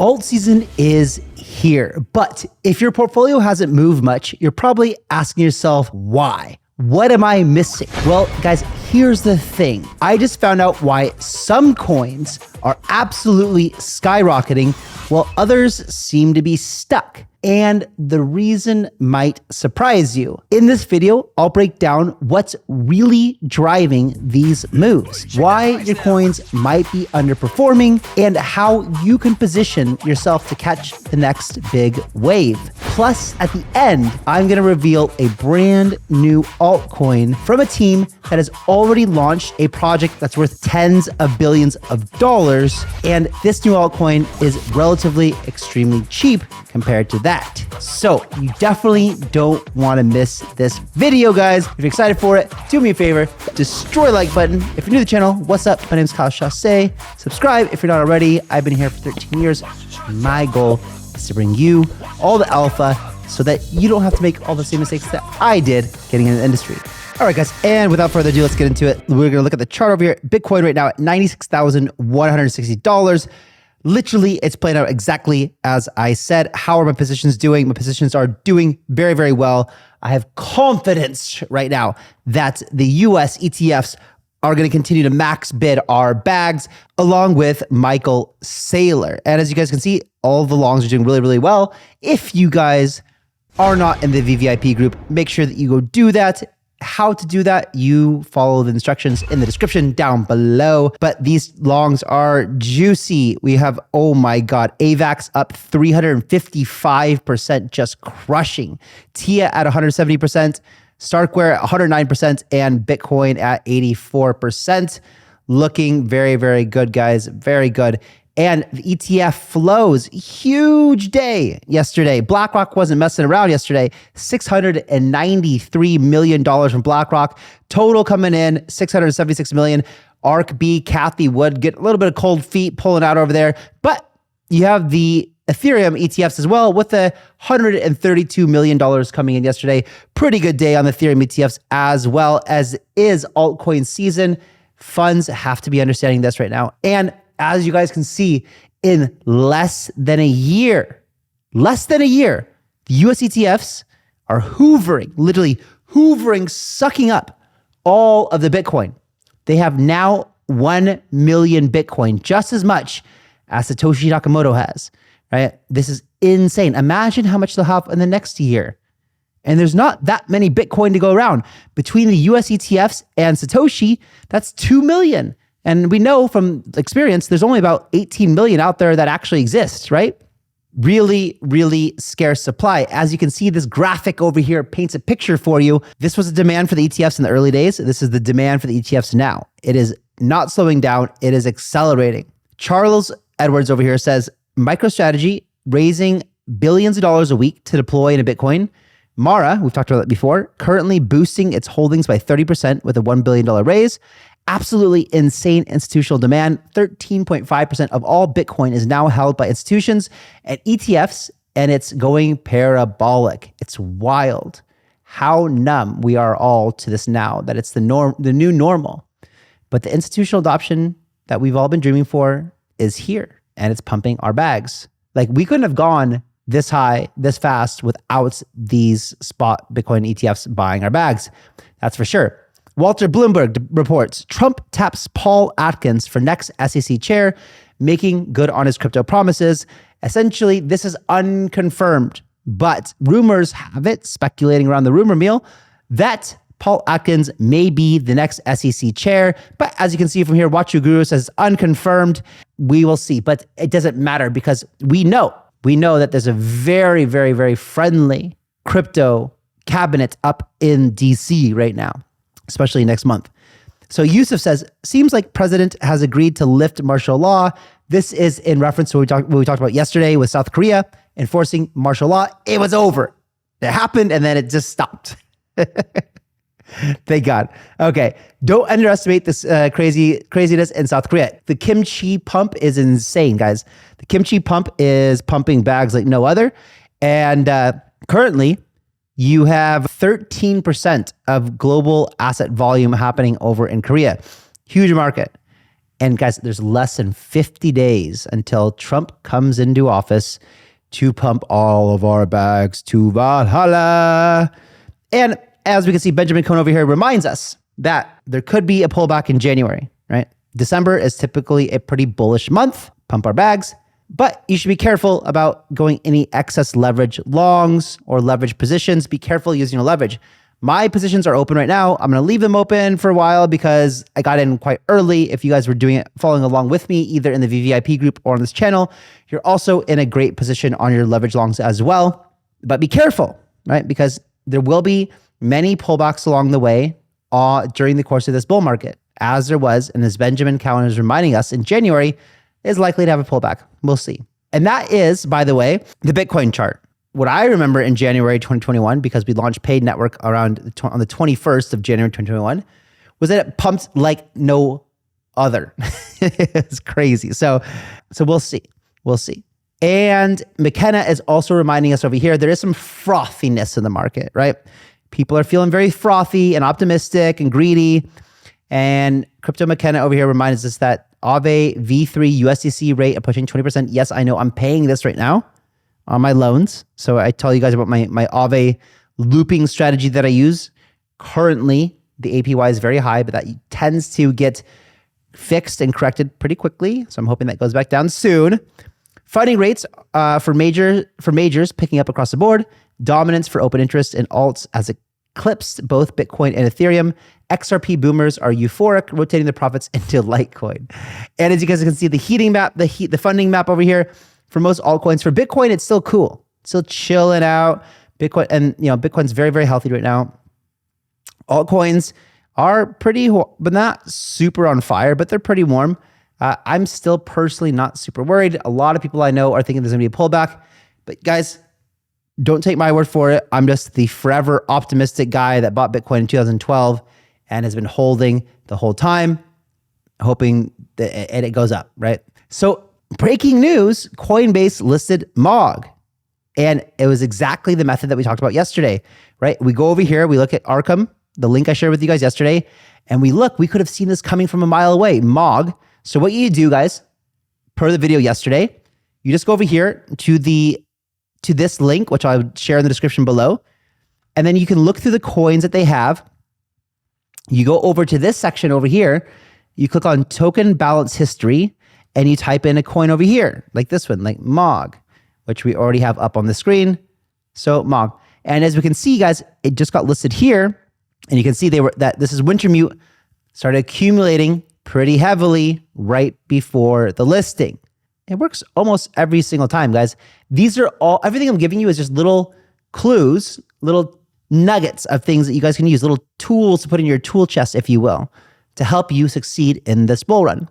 Alt season is here, but if your portfolio hasn't moved much, you're probably asking yourself, why? What am I missing? Well, guys, here's the thing. I just found out why some coins are absolutely skyrocketing while others seem to be stuck. And the reason might surprise you. In this video, I'll break down what's really driving these moves, why your coins might be underperforming, and how you can position yourself to catch the next big wave. Plus, at the end, I'm gonna reveal a brand new altcoin from a team that has already launched a project that's worth tens of billions of dollars. And this new altcoin is relatively extremely cheap compared to that. So you definitely don't want to miss this video, guys. If you're excited for it, do me a favor, destroy the like button. If you're new to the channel, what's up? My name is Chasse. Subscribe if you're not already. I've been here for 13 years. My goal is to bring you all the alpha so that you don't have to make all the same mistakes that I did getting in the industry. All right, guys, and without further ado, let's get into it. We're gonna look at the chart over here. Bitcoin right now at $96,160. Literally, it's playing out exactly as I said. How are my positions doing? My positions are doing very, very well. I have confidence right now that the US ETFs are going to continue to max bid our bags along with Michael Saylor. And as you guys can see, all the longs are doing really, really well. If you guys are not in the VVIP group, make sure that you go do that. How to do that, you follow the instructions in the description down below. But these longs are juicy. We have, oh my God, AVAX up 355%, just crushing. TIA at 170%, Starkware at 109%, and Bitcoin at 84%. Looking very, very good, guys. Very good. And the ETF flows, huge day yesterday. BlackRock wasn't messing around yesterday. $693 million from BlackRock. Total coming in, $676 million. ARKB, Kathy Wood, get a little bit of cold feet pulling out over there. But you have the Ethereum ETFs as well with the $132 million coming in yesterday. Pretty good day on the Ethereum ETFs as well, as is altcoin season. Funds have to be understanding this right now. And as you guys can see, in less than a year, the US ETFs are hoovering, literally hoovering, sucking up all of the Bitcoin. They have now 1 million Bitcoin, just as much as Satoshi Nakamoto has, right? This is insane. Imagine how much they'll have in the next year. And there's not that many Bitcoin to go around. Between the US ETFs and Satoshi, that's 2 million. And we know from experience, there's only about 18 million out there that actually exist, right? Really, really scarce supply. As you can see, this graphic over here paints a picture for you. This was a demand for the ETFs in the early days. This is the demand for the ETFs now. It is not slowing down. It is accelerating. Charles Edwards over here says, Microstrategy raising billions of dollars a week to deploy in a Bitcoin. Mara, we've talked about that before, currently boosting its holdings by 30% with a $1 billion raise. Absolutely insane institutional demand. 13.5% of all Bitcoin is now held by institutions and ETFs, and it's going parabolic. It's wild how numb we are all to this now, that it's the new normal. But the institutional adoption that we've all been dreaming for is here, and it's pumping our bags. Like, we couldn't have gone this high, this fast without these spot Bitcoin ETFs buying our bags. That's for sure. Walter Bloomberg reports, Trump taps Paul Atkins for next SEC chair, making good on his crypto promises. Essentially, this is unconfirmed, but rumors have it, speculating around the rumor mill, that Paul Atkins may be the next SEC chair. But as you can see from here, Watchu Guru says unconfirmed. We will see, but it doesn't matter because we know that there's a very, very, very friendly crypto cabinet up in DC right now, especially next month. So Yusuf says, seems like president has agreed to lift martial law. This is in reference to what we talked about yesterday with South Korea enforcing martial law. It was over. It happened and then it just stopped. Thank God. Okay. Don't underestimate this craziness in South Korea. The kimchi pump is insane, guys. The kimchi pump is pumping bags like no other. And currently, you have 13% of global asset volume happening over in Korea. Huge market. And guys, there's less than 50 days until Trump comes into office to pump all of our bags to Valhalla. And as we can see, Benjamin Cohen over here reminds us that there could be a pullback in January, right? December is typically a pretty bullish month, pump our bags, but you should be careful about going any excess leverage longs or leverage positions. Be careful using your leverage. My positions are open right now. I'm going to leave them open for a while because I got in quite early. If you guys were doing it, following along with me, either in the VVIP group or on this channel, you're also in a great position on your leverage longs as well. But be careful, right? Because there will be many pullbacks along the way during the course of this bull market, as there was, and as Benjamin Cowen is reminding us, in January is likely to have a pullback. We'll see. And that is, by the way, the Bitcoin chart. What I remember in January 2021, because we launched paid network on the 21st of January 2021, was that it pumped like no other. It's crazy. So we'll see. We'll see. And McKenna is also reminding us over here, there is some frothiness in the market, right? People are feeling very frothy and optimistic and greedy. And Crypto McKenna over here reminds us that Aave V3 USDC rate approaching 20%. Yes, I know I'm paying this right now on my loans. So I tell you guys about my Aave looping strategy that I use. Currently, the APY is very high, but that tends to get fixed and corrected pretty quickly. So I'm hoping that goes back down soon. Funding rates for majors picking up across the board. Dominance for open interest in alts has eclipsed both Bitcoin and Ethereum. XRP boomers are euphoric, rotating the profits into Litecoin. And as you guys can see, the heating map, the funding map over here for most altcoins. For Bitcoin, it's still cool, still chilling out. Bitcoin, and Bitcoin's very, very healthy right now. Altcoins are pretty, but not super on fire, but they're pretty warm. I'm still personally not super worried. A lot of people I know are thinking there's gonna be a pullback, but guys, don't take my word for it. I'm just the forever optimistic guy that bought Bitcoin in 2012 and has been holding the whole time, hoping that it goes up, right? So breaking news, Coinbase listed MOG. And it was exactly the method that we talked about yesterday, right? We go over here, we look at ARKHAM, the link I shared with you guys yesterday, and we could have seen this coming from a mile away, MOG. So what you do, guys, per the video yesterday, you just go over here to this link, which I'll share in the description below. And then you can look through the coins that they have. You go over to this section over here, you click on token balance history, and you type in a coin over here, like this one, like MOG, which we already have up on the screen. So MOG. And as we can see, guys, it just got listed here. And you can see that this is WINTERMUTE, started accumulating pretty heavily right before the listing. It works almost every single time, guys. These are everything I'm giving you is just little clues, little nuggets of things that you guys can use, little tools to put in your tool chest, if you will, to help you succeed in this bull run.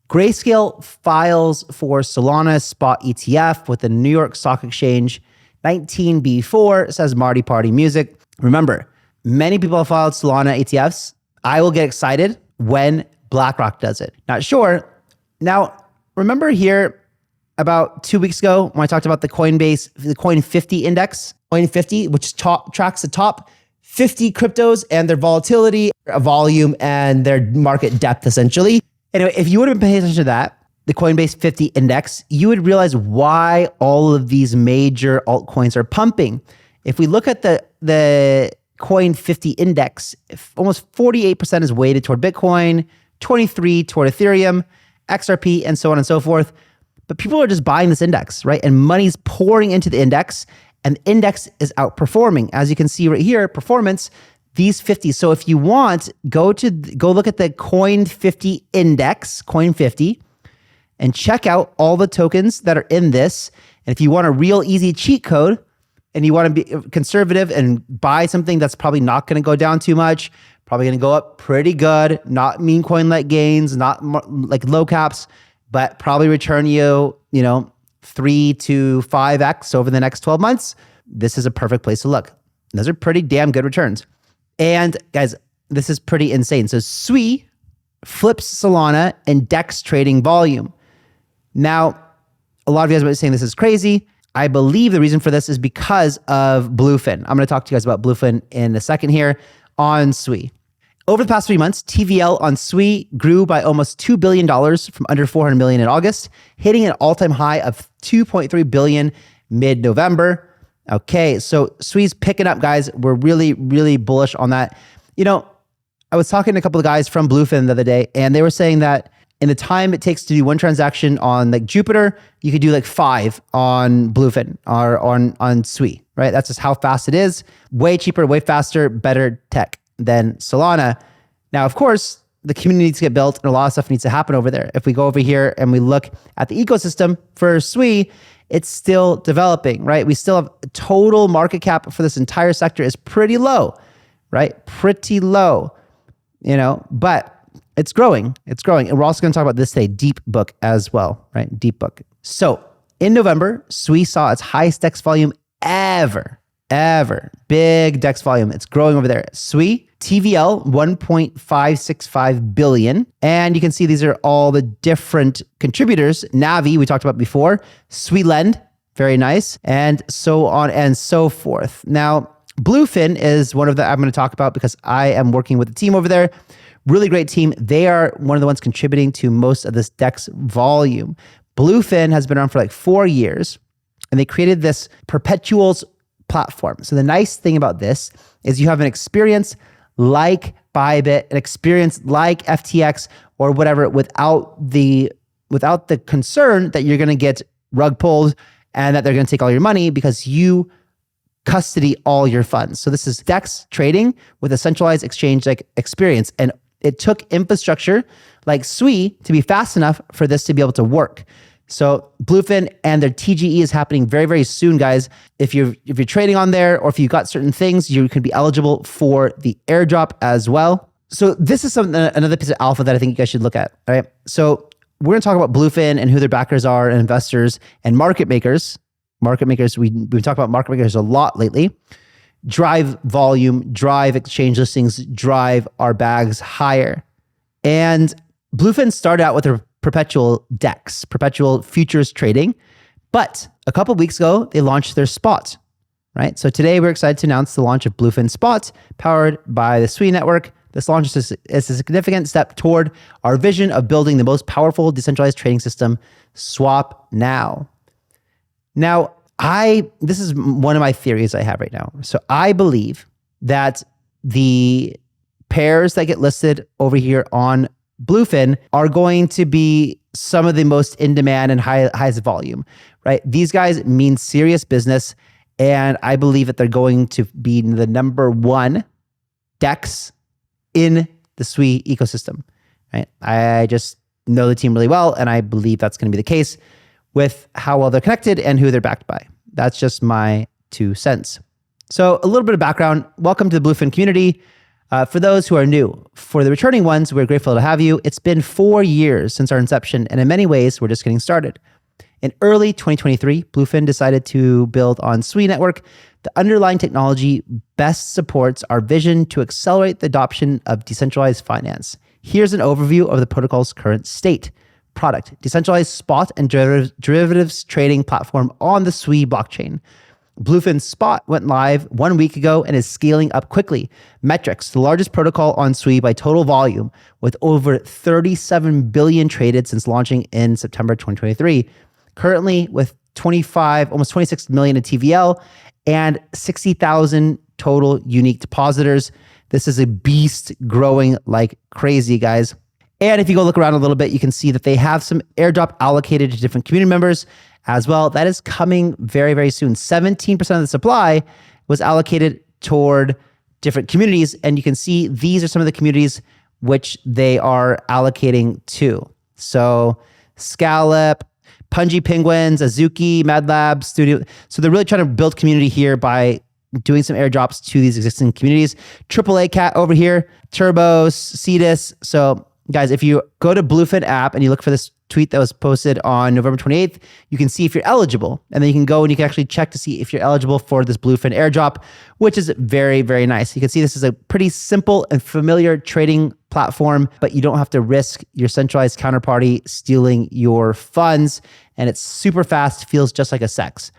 Grayscale files for Solana spot ETF with the New York Stock Exchange 19B4, says Marty Party Music. Remember, many people have filed Solana ETFs. I will get excited when BlackRock does it. Not sure. Now, remember here about 2 weeks ago when I talked about the Coinbase, the Coin 50 index, Coin 50, which tracks the top 50 cryptos and their volatility, volume, and their market depth, essentially. Anyway, if you would have been paying attention to that, the Coinbase 50 index, you would realize why all of these major altcoins are pumping. If we look at the Coin 50 index, almost 48% is weighted toward Bitcoin, 23% toward Ethereum, XRP, and so on and so forth. But people are just buying this index, right? And money's pouring into the index, and the index is outperforming. As you can see right here, performance, these 50. So if you want, go look at the Coin 50 index, Coin 50, and check out all the tokens that are in this. And if you want a real easy cheat code and you want to be conservative and buy something that's probably not going to go down too much, probably going to go up pretty good, not meme coin like gains, not like low caps, but probably return you, 3 to 5x over the next 12 months. This is a perfect place to look. Those are pretty damn good returns. And guys, this is pretty insane. So SUI flips Solana in DEX trading volume. Now, a lot of you guys might be saying this is crazy. I believe the reason for this is because of Bluefin. I'm going to talk to you guys about Bluefin in a second here on SUI. Over the past 3 months, TVL on SUI grew by almost $2 billion from under $400 million in August, hitting an all-time high of $2.3 billion mid-November. Okay, so SUI's picking up, guys. We're really, really bullish on that. I was talking to a couple of guys from Bluefin the other day, and they were saying that in the time it takes to do one transaction on like Jupiter, you could do like 5 on Bluefin or on SUI, right? That's just how fast it is. Way cheaper, way faster, better tech than Solana. Now, of course, the community needs to get built and a lot of stuff needs to happen over there. If we go over here and we look at the ecosystem for SUI, it's still developing, right? We still have total market cap for this entire sector is pretty low, right? Pretty low, but it's growing. It's growing. And we're also going to talk about this today, Deepbook as well, right? Deepbook. So in November, SUI saw its highest DEX volume ever. Big DEX volume. It's growing over there. SUI, TVL, 1.565 billion. And you can see these are all the different contributors. Navi, we talked about before. SUI Lend, very nice. And so on and so forth. Now, Bluefin is one of the I'm going to talk about because I am working with the team over there. Really great team. They are one of the ones contributing to most of this DEX volume. Bluefin has been around for like 4 years, and they created this perpetuals platform. So the nice thing about this is you have an experience like Bybit, an experience like FTX or whatever without the concern that you're going to get rug pulled and that they're going to take all your money because you custody all your funds. So this is DEX trading with a centralized exchange like experience. And it took infrastructure like SUI to be fast enough for this to be able to work. So Bluefin and their TGE is happening very, very soon, guys. If you're trading on there or if you've got certain things, you can be eligible for the airdrop as well. So this is another piece of alpha that I think you guys should look at, all right? So we're going to talk about Bluefin and who their backers are and investors and market makers. Market makers, we've talked about market makers a lot lately. Drive volume, drive exchange listings, drive our bags higher. And Bluefin started out with a perpetual DEX, perpetual futures trading. But a couple of weeks ago, they launched their spot, right? So today we're excited to announce the launch of Bluefin Spot, powered by the SUI network. This launch is a significant step toward our vision of building the most powerful decentralized trading system, swap now. Now, this is one of my theories I have right now. So I believe that the pairs that get listed over here on Bluefin are going to be some of the most in demand and highest volume, right? These guys mean serious business, and I believe that they're going to be the number one DEX in the SUI ecosystem, right? I just know the team really well, and I believe that's going to be the case with how well they're connected and who they're backed by. That's just my 2 cents. So a little bit of background. Welcome to the Bluefin community. For those who are new, for the returning ones, we're grateful to have you. It's been 4 years since our inception, and in many ways, we're just getting started. In early 2023, Bluefin decided to build on SUI network. The underlying technology best supports our vision to accelerate the adoption of decentralized finance. Here's an overview of the protocol's current state. Product, decentralized spot and derivatives trading platform on the SUI blockchain. Bluefin Spot went live 1 week ago and is scaling up quickly. Metrics, the largest protocol on SUI by total volume, with over 37 billion traded since launching in September 2023. Currently with almost 26 million in TVL and 60,000 total unique depositors. This is a beast growing like crazy, guys. And if you go look around a little bit, you can see that they have some airdrop allocated to different community members as well. That is coming very, very soon. 17% of the supply was allocated toward different communities. And you can see these are some of the communities which they are allocating to. So Scallop, Punji Penguins, Azuki, Mad Labs, Studio. So they're really trying to build community here by doing some airdrops to these existing communities. AAA Cat over here, Turbos, Cetus. So guys, if you go to Bluefin app and you look for this tweet that was posted on November 28th, you can see if you're eligible. And then you can go and you can actually check to see if you're eligible for this Bluefin airdrop, which is very, very nice. You can see this is a pretty simple and familiar trading platform, but you don't have to risk your centralized counterparty stealing your funds. And it's super fast, feels just like a SEX.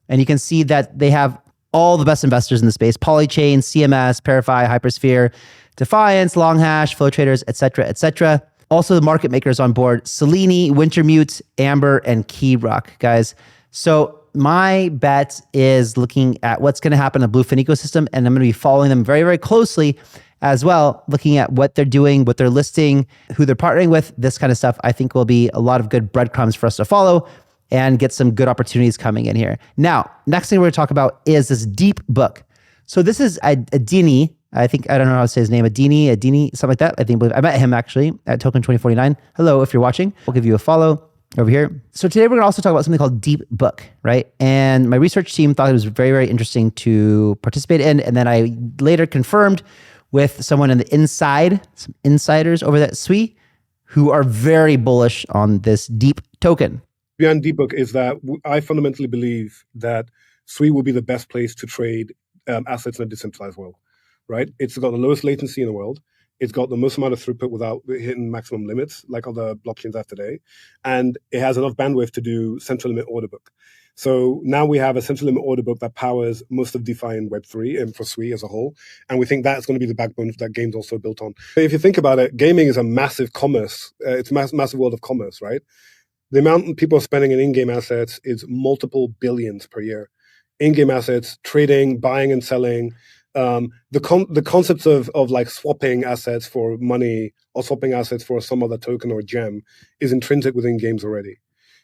And you can see that they have all the best investors in the space: Polychain, CMS, Parify, Hypersphere, Defiance, Longhash, Flow Traders, etc., etc. Also, the market makers on board: Selene, Wintermute, Amber, and Keyrock, guys. So my bet is looking at what's going to happen in the Bluefin ecosystem, and I'm going to be following them very, very closely as well, looking at what they're doing, what they're listing, who they're partnering with, this kind of stuff. I think will be a lot of good breadcrumbs for us to follow and get some good opportunities coming in here. Now, next thing we're going to talk about is this Deepbook. So this is Adini. I don't know how to say his name. Adini, something like that. I met him actually at Token 2049. Hello, if you're watching, we'll give you a follow over here. So today we're going to also talk about something called Deepbook, right? And my research team thought it was very, very interesting to participate in. And then I later confirmed with someone in the inside, some insiders over at SUI, who are very bullish on this Deep token. Behind Deepbook is that I fundamentally believe that SUI will be the best place to trade assets in a decentralized world, right? It's got the lowest latency in the world. It's got the most amount of throughput without hitting maximum limits, like other blockchains have today. And it has enough bandwidth to do central limit order book. So now we have a central limit order book that powers most of DeFi and Web3 and for SUI as a whole. And we think that's going to be the backbone that game's also built on. If you think about it, gaming is a massive commerce. It's a massive world of commerce, right? The amount people are spending in in-game assets is multiple billions per year. In-game assets, trading, buying and selling, the concepts of like swapping assets for money or swapping assets for some other token or gem is intrinsic within games already.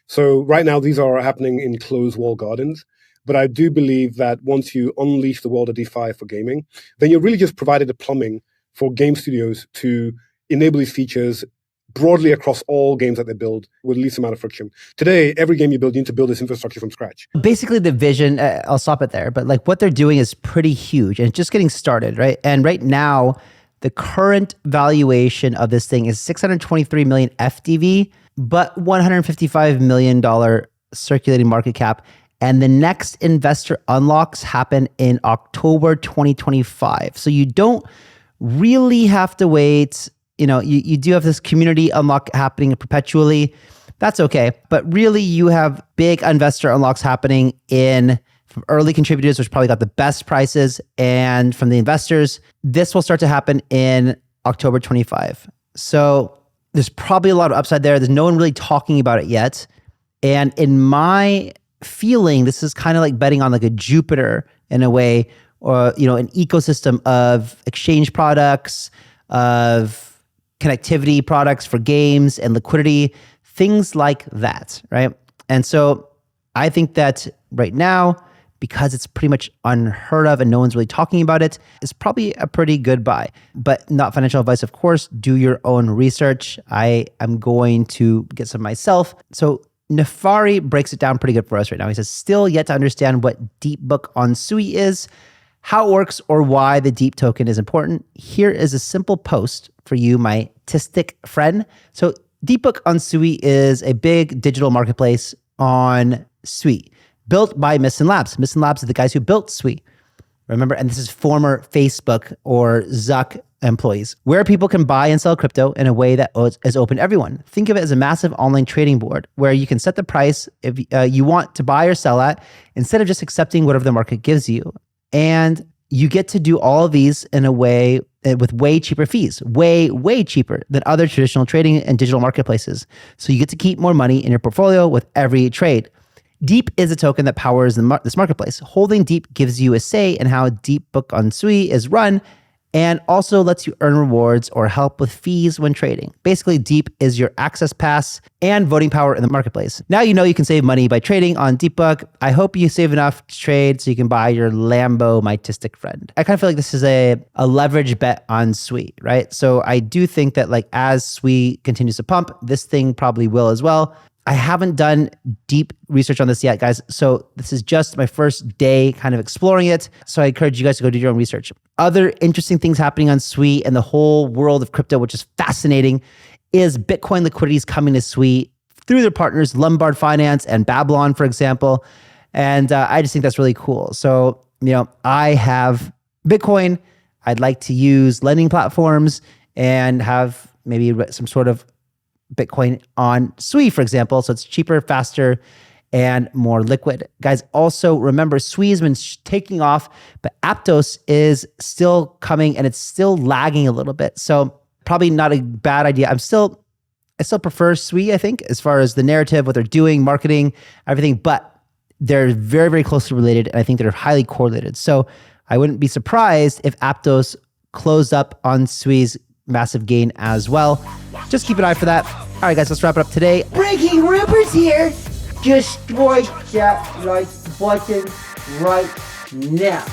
So right now, these are happening in closed wall gardens. But I do believe that once you unleash the world of DeFi for gaming, then you're really just provided the plumbing for game studios to enable these features broadly across all games that they build with the least amount of friction. Today, every game you build, you need to build this infrastructure from scratch. Basically, the vision, I'll stop it there, but like what they're doing is pretty huge and it's just getting started, right? And right now, the current valuation of this thing is 623 million FDV, but $155 million circulating market cap. And the next investor unlocks happen in October 2025. So you don't really have to wait. You know, you do have this community unlock happening perpetually. That's okay. But really, you have big investor unlocks happening from early contributors, which probably got the best prices, and from the investors. This will start to happen in October 25. So there's probably a lot of upside there. There's no one really talking about it yet. And in my feeling, this is kind of like betting on like a Jupiter in a way, or, an ecosystem of exchange products, of connectivity products for games and liquidity, things like that, right? And so I think that right now, because it's pretty much unheard of and no one's really talking about it, it's probably a pretty good buy. But not financial advice, of course. Do your own research. I am going to get some myself. So Nefari breaks it down pretty good for us right now. He says, still yet to understand what Deepbook on SUI is, how it works, or why the Deep token is important. Here is a simple post for you, my tistic friend. So Deepbook on SUI is a big digital marketplace on SUI, built by Mysten Labs. Mysten Labs are the guys who built SUI. Remember, and this is former Facebook or Zuck employees, where people can buy and sell crypto in a way that is open to everyone. Think of it as a massive online trading board where you can set the price if you want to buy or sell at, instead of just accepting whatever the market gives you. And you get to do all of these in a way with way cheaper fees, way, way cheaper than other traditional trading and digital marketplaces. So you get to keep more money in your portfolio with every trade. Deep is a token that powers this marketplace. Holding Deep gives you a say in how Deepbook on SUI is run, and also lets you earn rewards or help with fees when trading. Basically, Deep is your access pass and voting power in the marketplace. Now you know you can save money by trading on Deepbook. I hope you save enough to trade so you can buy your Lambo, my tistic friend. I kind of feel like this is a leverage bet on SUI, right? So I do think that like as SUI continues to pump, this thing probably will as well. I haven't done deep research on this yet, guys. So this is just my first day kind of exploring it. So I encourage you guys to go do your own research. Other interesting things happening on SUI and the whole world of crypto, which is fascinating, is Bitcoin liquidity is coming to SUI through their partners, Lombard Finance and Babylon, for example. And I just think that's really cool. So, I have Bitcoin. I'd like to use lending platforms and have maybe some sort of Bitcoin on SUI, for example. So it's cheaper, faster, and more liquid. Guys, also remember, SUI has been taking off, but APTOS is still coming and it's still lagging a little bit. So probably not a bad idea. I still prefer SUI, I think, as far as the narrative, what they're doing, marketing, everything, but they're very, very closely related, and I think they're highly correlated. So I wouldn't be surprised if APTOS closed up on SUI's massive gain as well. Just keep an eye for that. All right, guys, let's wrap it up today. Breaking rumors here. Destroy that like button right now.